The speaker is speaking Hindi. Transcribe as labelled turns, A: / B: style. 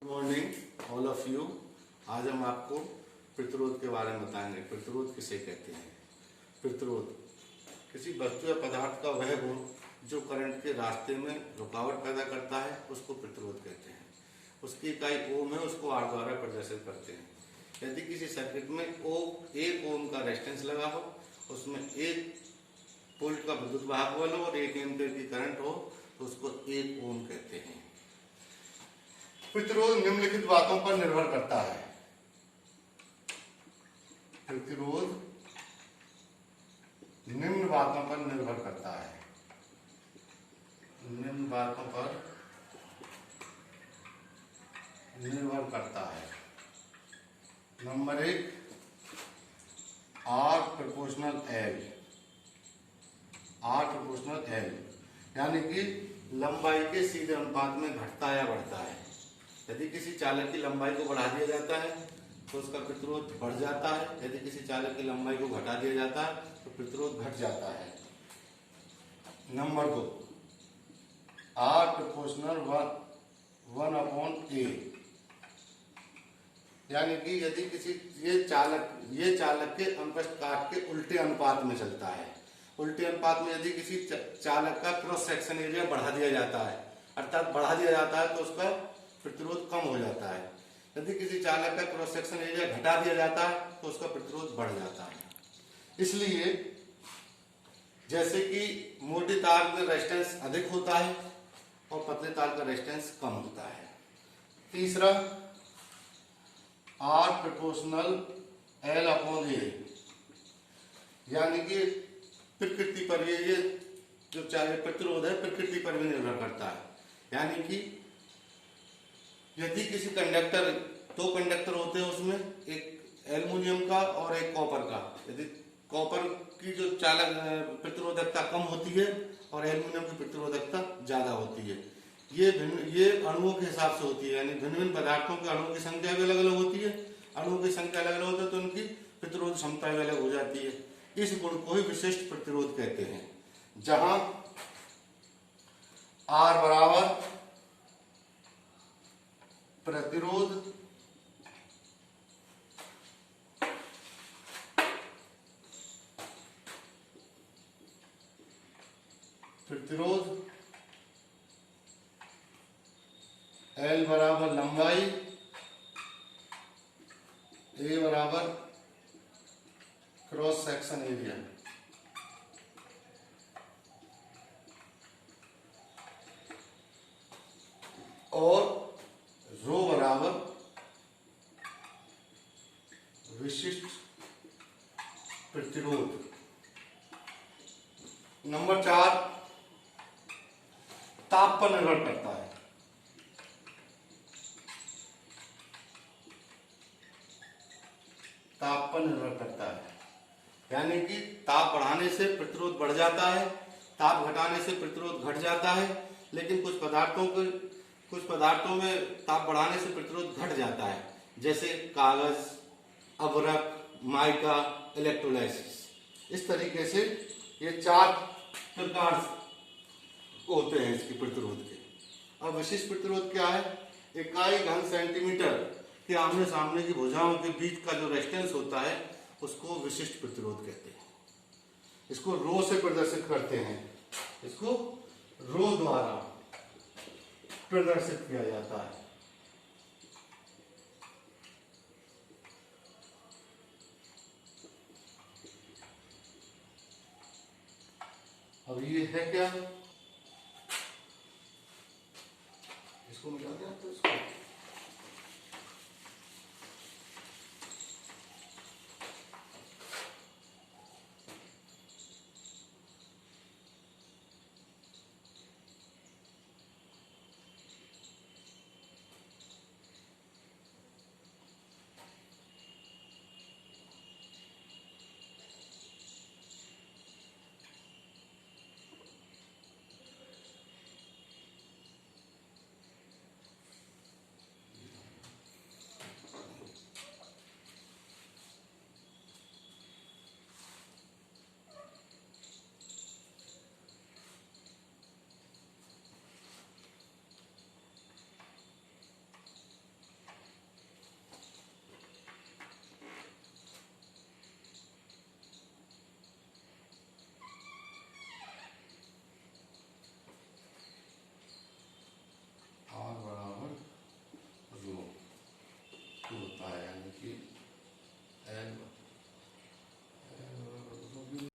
A: Morning all of you. आज हम आपको प्रतिरोध के बारे में बताएंगे। प्रतिरोध किसे कहते हैं? प्रतिरोध किसी वस्तु या पदार्थ का वह गुण जो करंट के रास्ते में रुकावट पैदा करता है, उसको प्रतिरोध कहते हैं। उसकी इकाई ओम है, उसको आर द्वारा प्रदर्शित करते हैं। यदि किसी सर्किट में एक ओम का रेजिस्टेंस लगा हो, उसमें 1 वोल्ट का विद्युत वाहक बल हो और 1 एम्पीयर की करंट हो, तो उसको 1 ओम कहते हैं। प्रतिरोध निम्नलिखित बातों पर निर्भर करता है। प्रतिरोध निम्न बातों पर निर्भर करता है। निम्न बातों पर निर्भर करता है। Number 1, R proportional L। R proportional L यानी कि लंबाई के सीधे अनुपात में घटता या बढ़ता है। यदि किसी चालक की लंबाई को बढ़ा दिया जाता है तो उसका प्रतिरोध बढ़ जाता है। यदि किसी चालक की लंबाई को घटा दिया जाता है तो प्रतिरोध घट जाता है। नंबर 2, R प्रोपोर्शनल 1/A यानी कि यदि किसी ये चालक के अनुप्रस्थ काट के उल्टे अनुपात में चलता है। उल्टे अनुपात में यदि किसी चालक का क्रॉस सेक्शन एरिया बढ़ा दिया जाता है, अर्थात बढ़ा दिया जाता है, तो उसका प्रतिरोध कम हो जाता है। यदि किसी चालक का क्रॉस सेक्शन एरिया घटा दिया जाता है तो उसका प्रतिरोध बढ़ जाता है। इसलिए जैसे कि मोटे तार में रेजिस्टेंस अधिक होता है और पतले तार का रेजिस्टेंस कम होता है। तीसरा, R प्रोपोर्शनल L/A यानी कि प्रकृति पर ये जो चाहे प्रतिरोध है प्रकृति पर भी निर्भर करता है। यानी कि यदि किसी कंडक्टर, 2 कंडक्टर होते हैं, उसमें एक एल्युमिनियम का और एक कॉपर का, यदि कॉपर की जो चालक प्रतिरोधकता कम होती है और एल्युमिनियम की प्रतिरोधकता ज्यादा होती है, ये अणुओं के हिसाब से होती है। यानी भिन्न भिन्न पदार्थों के अणुओं की संख्या भी अलग अलग होती है। अणुओं की संख्या अलग अलग होती है तो उनकी प्रतिरोध क्षमता भी अलग हो जाती है। इस गुण को ही विशिष्ट प्रतिरोध कहते हैं, जहां R बराबर प्रतिरोध L बराबर लंबाई, A बराबर क्रॉस सेक्शन एरिया। और रो बराबर विशिष्ट प्रतिरोध। नंबर 4, ताप पर निर्भर करता है। ताप पर निर्भर करता है यानी कि ताप बढ़ाने से प्रतिरोध बढ़ जाता है, ताप घटाने से प्रतिरोध घट जाता है। लेकिन कुछ पदार्थों में ताप बढ़ाने से प्रतिरोध घट जाता है, जैसे कागज, अभ्रक, माइका, इलेक्ट्रोलाइसिस। इस तरीके से ये 4 प्रकार होते हैं इसके प्रतिरोध के। अब विशिष्ट प्रतिरोध क्या है? इकाई घन सेंटीमीटर के आमने सामने की भुजाओं के बीच का जो रेजिस्टेंस होता है उसको विशिष्ट प्रतिरोध कहते हैं। इसको रो से प्रदर्शित करते हैं। इसको रो द्वारा प्रदर्शित किया जाता है। अब ये है क्या? इसको मिटा दिया तो इसको
B: And